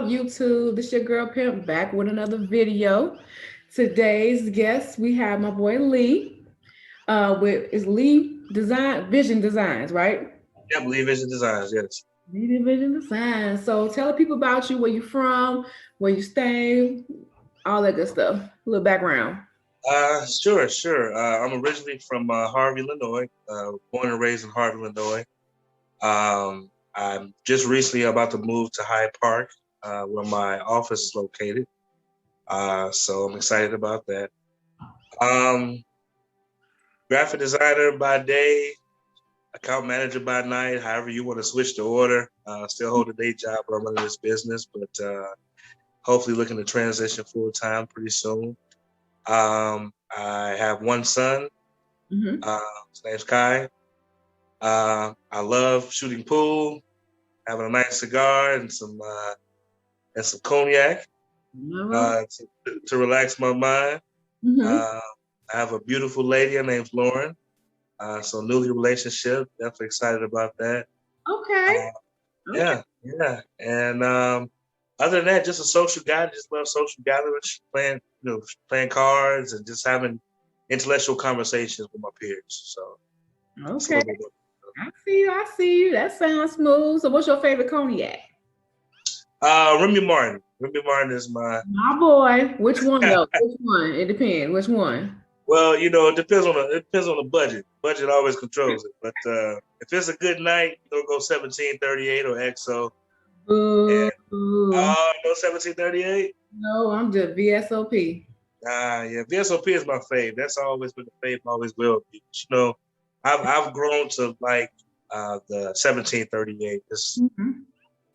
up, YouTube? This your girl Pimp back with another video. Today's guest, we have my boy Lee. With is Lee Design Vision Designs, right? Yeah, I believe it's designs. Yes. Lee Vision Designs. So tell the people about you, where you from, where you stay, all that good stuff. A little background. Sure. I'm originally from Harvey, Illinois. Born and raised in Harvey, Illinois. I'm just recently about to move to Hyde Park, where my office is located. So I'm excited about that. Um, Graphic designer by day, account manager by night. However you want to switch the order. Still hold a day job, but I'm running this business. But hopefully looking to transition full time pretty soon. I have one son. Mm-hmm. His name's Kai. I love shooting pool, having a nice cigar and some cognac to relax my mind. Mm-hmm. Uh, I have a beautiful lady. Her name's Lauren. So newly relationship. Definitely excited about that. Okay. Uh, Okay. yeah. And other than that, just a social guy. Just love social gatherings, playing cards and just having intellectual conversations with my peers. So it's a Okay. little bit. I see you. I see you. That sounds smooth. So, what's your favorite cognac? Remy Martin. Remy Martin is my. My boy. Which one though? Which one? It depends. Which one? Well, it depends on the budget. Budget always controls it. But if it's a good night, you'll go 1738 or XO. Boo. And no 1738. No, I'm just VSOP. Yeah, VSOP is my fave. That's always been the fave, always will be. But, I've grown to like the 1738. Mhm.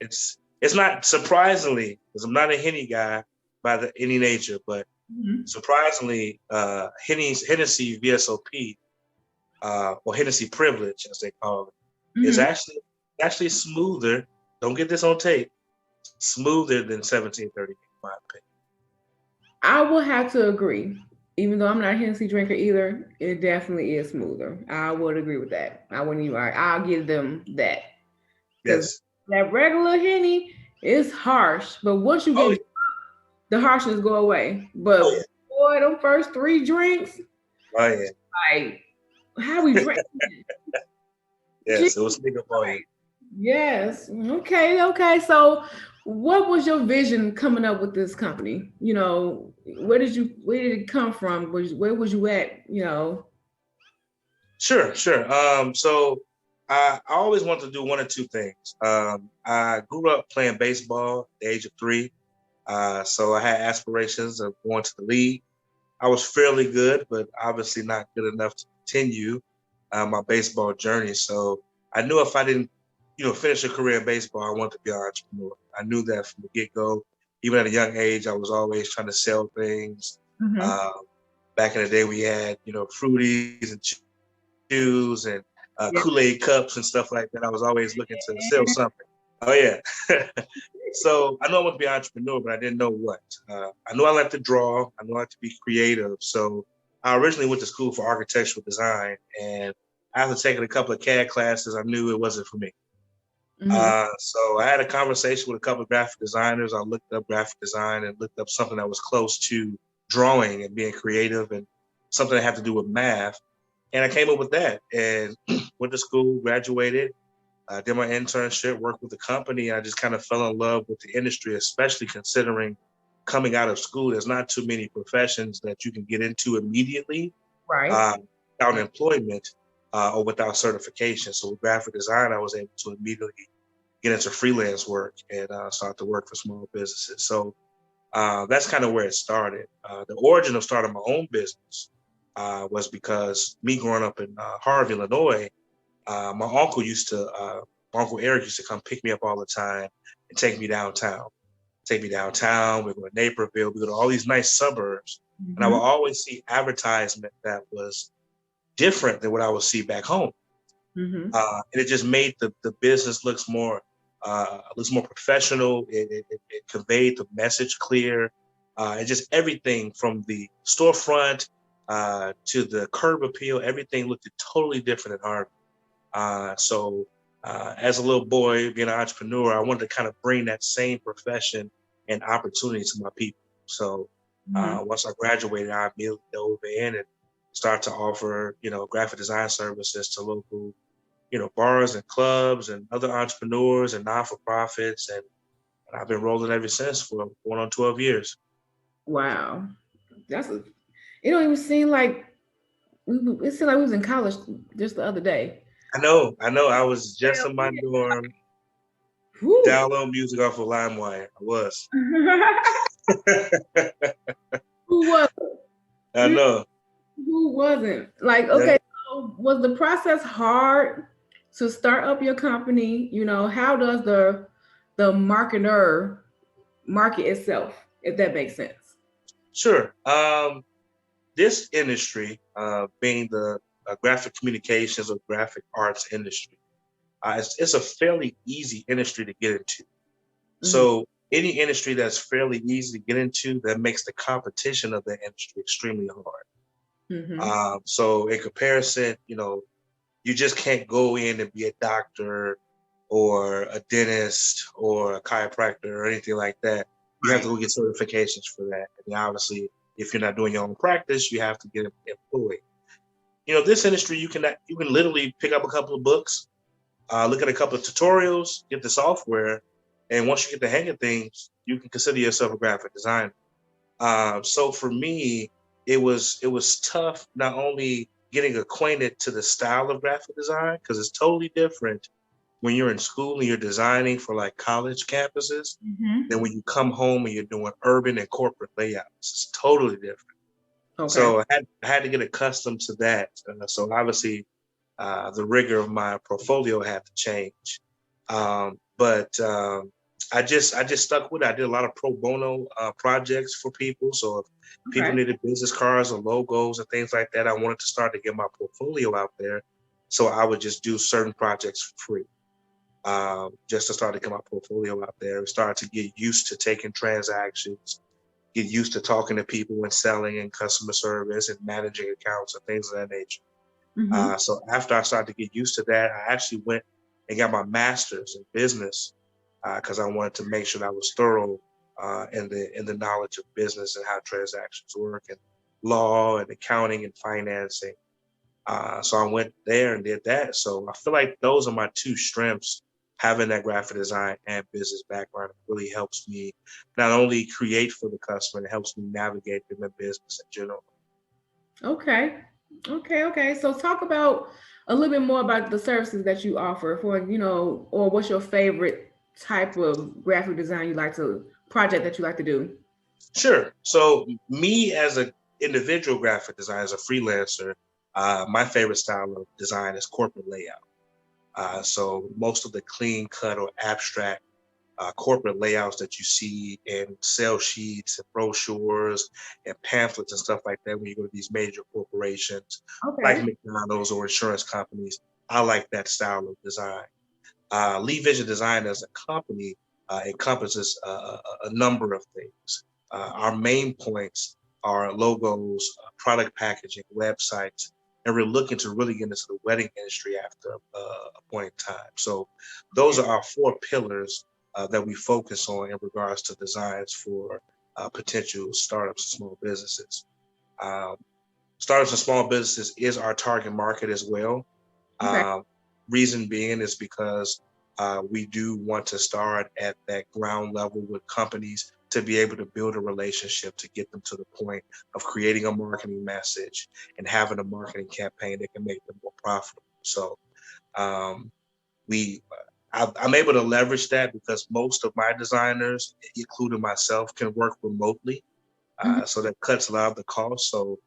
It's not surprisingly because I'm not a Henny guy by any nature, but Mhm. surprisingly, Hennessy VSOP or Hennessy Privilege, as they call it, is Mhm. actually smoother. Don't get this on tape. Smoother than 1738, in my opinion. I will have to agree. Even though I'm not a Hennessy drinker either, it definitely is smoother. I would agree with that. I wouldn't even. I'll give them that because Yes. that regular Henny is harsh, but once you Oh, get the harshness go away. oh But yeah. boy, them first three drinks, Oh yeah. like how we drink. Yes. It will sneak up on you. Yes. Okay. Okay. So, what was your vision coming up with this company? Where did it come from? Where was you at? Sure. So I always wanted to do one or two things. I grew up playing baseball at the age of 3. So I had aspirations of going to the league. I was fairly good, but obviously not good enough to continue my baseball journey. So I knew if I didn't, finish a career in baseball, I wanted to be an entrepreneur. I knew that from the get-go. Even at a young age, I was always trying to sell things. Mm-hmm. Uh, Back in the day, we had, fruities and chews and Yeah. Kool-Aid cups and stuff like that. I was always looking to sell something. Oh yeah. So I know I want to be an entrepreneur, but I didn't know what. I knew I like to draw. I knew I like to be creative. So I originally went to school for architectural design, and after taking a couple of CAD classes, I knew it wasn't for me. Mm-hmm. So I had a conversation with a couple of graphic designers. I looked up graphic design and looked up something that was close to drawing and being creative and something that had to do with math. And I came up with that and went to school, graduated, did my internship, worked with the company. I just kind of fell in love with the industry, especially considering coming out of school. There's not too many professions that you can get into immediately Right. uh, without employment or without certification. So with graphic design, I was able to immediately get into freelance work and start to work for small businesses. So that's kind of where it started. The origin of starting my own business was because me growing up in Harvey, Illinois, my uncle Eric used to come pick me up all the time and take me downtown. Take me downtown. We go to Naperville. We go to all these nice suburbs, and I would Mm-hmm. always see advertisement that was different than what I would see back home. Mm-hmm. And it just made the business looks more professional. It conveyed the message clear, and just everything from the storefront to the curb appeal. Everything looked totally different in Harvey. So as a little boy being an entrepreneur, I wanted to kind of bring that same profession and opportunity to my people. So Mhm. once I graduated, I immediately dove in and started to offer, graphic design services to local, bars and clubs and other entrepreneurs and non-for-profits. And I've been rolling ever since for going on 12 years. Wow, that's a. It don't even seem like it seemed like we was in college just the other day. I know, I know. I was just Well, in my dorm whew. download music off of LimeWire. I was. Who was I it? know. Who wasn't? Like, Yeah. okay, so was the process hard to start up your company? How does the marketer market itself, if that makes sense? Sure. This industry, being the graphic communications or graphic arts industry, it's a fairly easy industry to get into. Hmm. So any industry that's fairly easy to get into, that makes the competition of the industry extremely hard. Hmm. So in comparison, you just can't go in and be a doctor or a dentist or a chiropractor or anything like that. You have to Right. go get certifications for that. And obviously, if you're not doing your own practice, you have to get employed. This industry, you can literally pick up a couple of books, look at a couple of tutorials, get the software, and once you get the hang of things, you can consider yourself a graphic designer. So for me, it was tough not only getting acquainted to the style of graphic design because it's totally different when you're in school and you're designing for like college campuses Hmm. than when you come home and you're doing urban and corporate layouts. It's totally different. Okay. So I had to get accustomed to that. So obviously, the rigor of my portfolio had to change. But I just stuck with it. I did a lot of pro bono projects for people. So if people Okay. needed business cards or logos and things like that, I wanted to start to get my portfolio out there. So I would just do certain projects for free, just to start to get my portfolio out there. Start to get used to taking transactions, get used to talking to people and selling and customer service and managing accounts and things of that nature. Hmm. So after I started to get used to that, I actually went and got my master's in business because I wanted to make sure that I was thorough in the knowledge of business and how transactions work and law and accounting and financing. So I went there and did that. So I feel like those are my two strengths. Having that graphic design and business background really helps me not only create for the customer, it helps me navigate them in business in general. Okay. Okay. So talk about a little bit more about the services that you offer for, or what's your favorite type of graphic design you like to project that you like to do? Sure. So me as an individual graphic designer, as a freelancer, my favorite style of design is corporate layout. So most of the clean cut or abstract corporate layouts that you see in sales sheets and brochures and pamphlets and stuff like that when you go to these major corporations like Okay. McDonald's or insurance companies, I like that style of design. Lee Vision Design as a company encompasses a number of things. Our main points are logos, product packaging, websites, and we're looking to really get into the wedding industry after a point in time. So those Okay. are our four pillars that we focus on in regards to designs for potential startups and small businesses. Um, Startups and small businesses is our target market as well. Okay. Um, Reason being is because we do want to start at that ground level with companies to be able to build a relationship to get them to the point of creating a marketing message and having a marketing campaign that can make them more profitable. So um, we I'm able to leverage that because most of my designers, including myself, can work remotely. Mhm. So that cuts a lot of the costs. So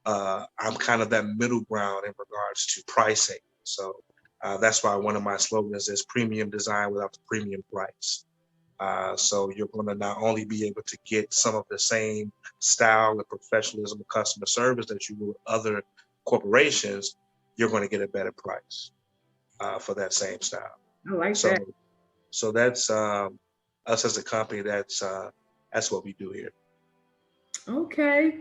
I'm kind of that middle ground in regards to pricing. So that's why one of my slogans is premium design without the premium price. So you're going to not only be able to get some of the same style and professionalism of customer service that you will with other corporations, you're going to get a better price for that same style. I like So that. so that's us as a company. That's what we do here. Okay.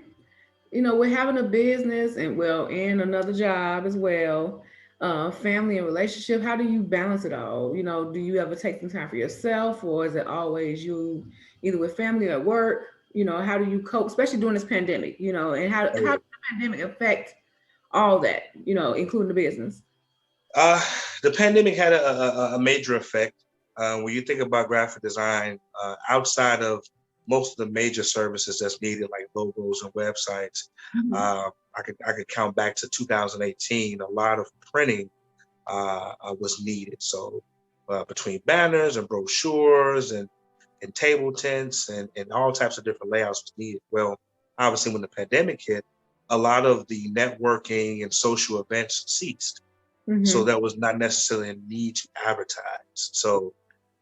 We're having a business and, well, and another job as well. family and relationship? How do you balance it all? You know, do you ever take some time for yourself, or is it always you either with family or work? You know, how do you cope, especially during this pandemic? You know, and Oh, how yeah. did the pandemic affect all that? You know, including the business. Uh, the pandemic had a major effect. When you think about graphic design, outside of most of the major services that's needed, like logos and websites, Hmm. I could count back to 2018. A lot of printing was needed. So between banners and brochures and table tents and all types of different layouts was needed. Well, obviously, when the pandemic hit, a lot of the networking and social events ceased. So Hmm. there was not necessarily a need to advertise. So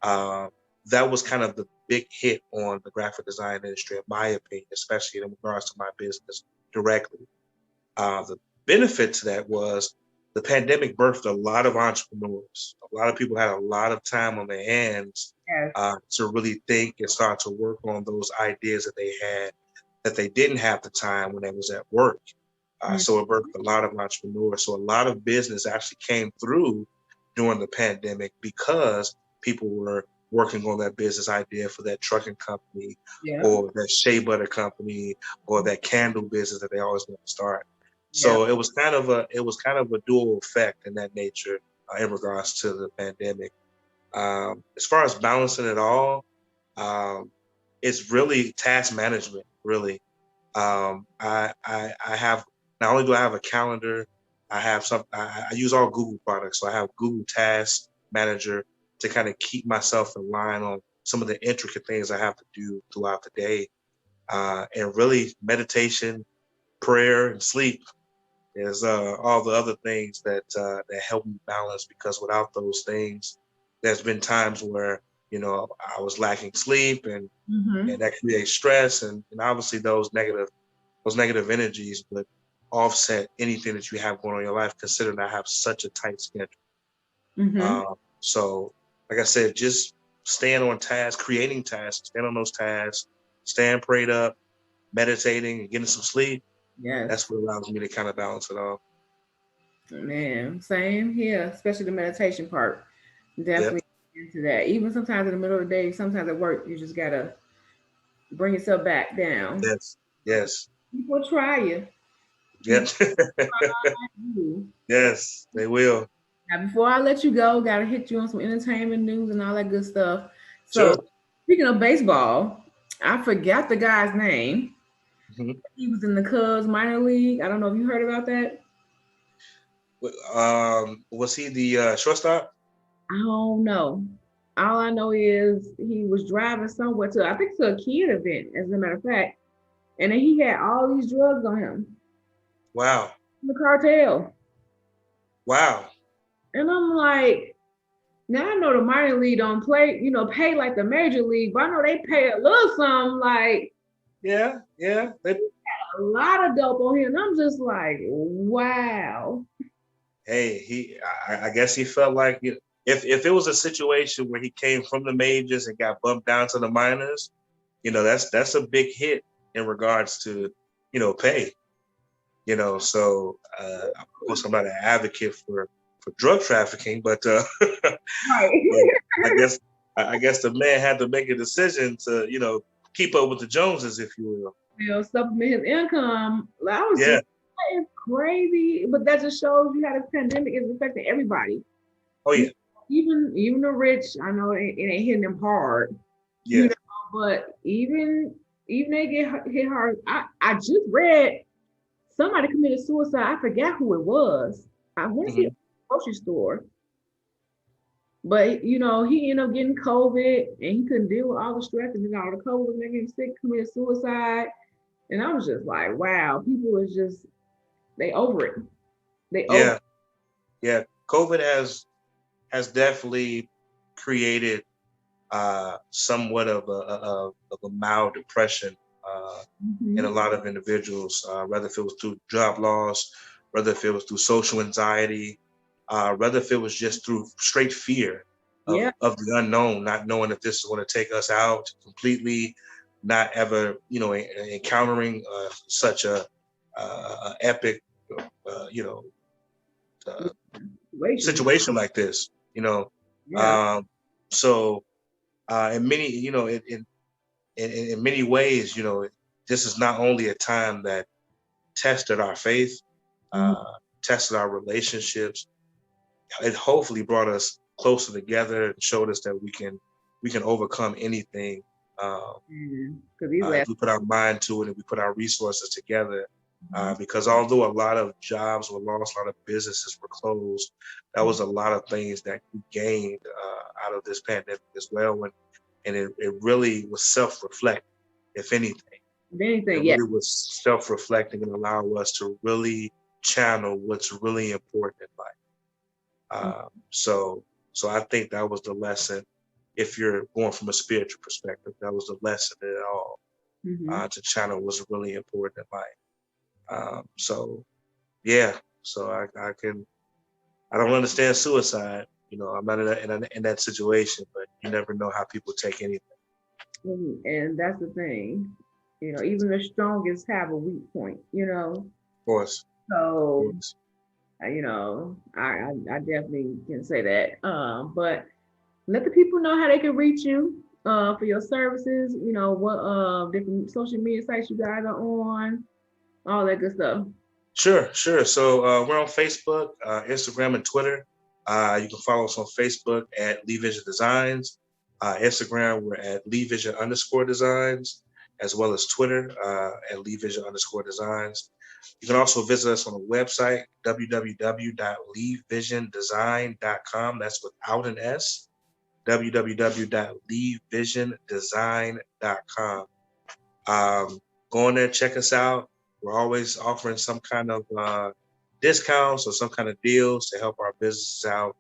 uh, that was kind of the big hit on the graphic design industry, in my opinion, especially in regards to my business directly. The benefit to that was the pandemic birthed a lot of entrepreneurs. A lot of people had a lot of time on their hands Yes. to really think and start to work on those ideas that they had that they didn't have the time when they was at work. So it birthed a lot of entrepreneurs. So a lot of business actually came through during the pandemic because people were working on that business idea for that trucking company Yeah. or that shea butter company or that candle business that they always want to start. Yeah. So it was kind of a dual effect in that nature in regards to the pandemic. As far as balancing it all, um, it's really task management. Really, I have not only do I have a calendar, I have some. I use all Google products, so I have Google Task Manager to kind of keep myself in line on some of the intricate things I have to do throughout the day, and really meditation, prayer, and sleep is all the other things that help me balance. Because without those things, there's been times where I was lacking sleep and Hmm. that creates stress and obviously those negative energies would offset anything that you have going on in your life, considering I have such a tight schedule. Hmm. So, like I said, just staying on task, creating tasks, staying on those tasks, staying prayed up, meditating, and getting some sleep. That's Yes. what allows me to kind of balance it all. Man, same here, especially the meditation part. Yep. Definitely into that. Even sometimes in the middle of the day, sometimes at work, you just gotta bring yourself back down. Yes. Yes. People try you. Yep. People try you. Yes. They will. Now, before I let you go, gotta hit you on some entertainment news and all that good stuff. So, Sure. speaking of baseball, I forgot the guy's name. Mhm. He was in the Cubs minor league. I don't know if you heard about that. Was he the shortstop? I don't know. All I know is he was driving somewhere to, I think, to a kid event, as a matter of fact, and then he had all these drugs on him, Wow. the cartel. Wow. And I'm like, now I know the minor league don't play, pay like the major league, but I know they pay a little something, like Yeah. Yeah. a lot of dope on him. And I'm just like, wow. Hey, I guess he felt like if it was a situation where he came from the majors and got bumped down to the minors, that's a big hit in regards to pay. So of course I'm not an advocate for drug trafficking, but Right. but I guess I guess the man had to make a decision to keep up with the Joneses, if you will. Supplement his income. Like, I was Yeah. just, that is crazy. But that just shows you how this pandemic is affecting everybody. Oh You yeah. know, even the rich, I know it ain't hitting them hard, you Yeah. know, but even they get hit hard. I just read somebody committed suicide. I forgot who it was. I want to see a Hmm. grocery store. But he ended up getting COVID and he couldn't deal with all the stress and then all the COVID was making him sick, committed suicide. And I was just like, wow, people is just they over it. They over Yeah. Yeah. COVID has definitely created somewhat of a mild depression in a Mhm. lot of individuals, whether if it was through job loss, whether if it was through social anxiety, whether if it was just through straight fear Yeah, of the unknown, not knowing if this is going to take us out completely, not ever, encountering such a epic, uh, you know, uh, situation like this, Yeah. Um, so in many, in many ways, this is not only a time that tested our faith, Mhm. uh, tested our relationships. It hopefully brought us closer together and showed us that we can overcome anything Because these if last. we put our mind to it and we put our resources together. Mhm. Because although a lot of jobs were lost, a lot of businesses were closed, that was a lot of things that we gained out of this pandemic as well. And it really was self-reflect, if anything. If It anything, yeah. really was self-reflecting and allow us to really channel what's really important in life. So I think that was the lesson. If you're going from a spiritual perspective, that was the lesson in it all. Mm-hmm. To channel what's really important in life. So yeah, so I don't understand suicide. I'm not in that situation, but you never know how people take anything. And that's the thing. Even the strongest have a weak point. Of course, of So, course. I definitely can say that. But let the people know how they can reach you for your services, what different social media sites you guys are on, all that good stuff. Sure, sure. So we're on Facebook, Instagram, and Twitter. You can follow us on Facebook at Lee Vision Designs. Instagram, we're at Lee Vision _designs, as well as Twitter at Lee Vision _designs. You can also visit us on the website, www.leevisiondesign.com. That's without an S, www.leevisiondesign.com. Go in there, check us out. We're always offering some kind of discounts or some kind of deals to help our businesses out.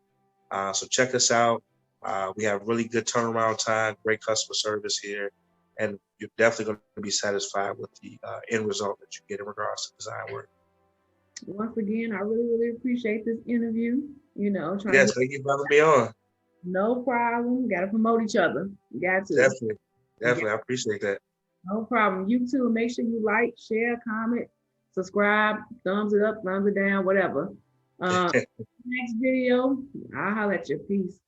So check us out. We have really good turnaround time, great customer service here, and you're definitely going to be satisfied with the end result that you get in regards to design work. Once again, I really, really appreciate this interview. Trying to Yes, get thank you for having me on. no problem. Got to promote each other. Got to. Definitely, Got- definitely, I appreciate that. No problem. You too. Make sure you like, share, comment, subscribe, thumbs it up, thumbs it down, whatever. Next video, I'll holler at you. Peace.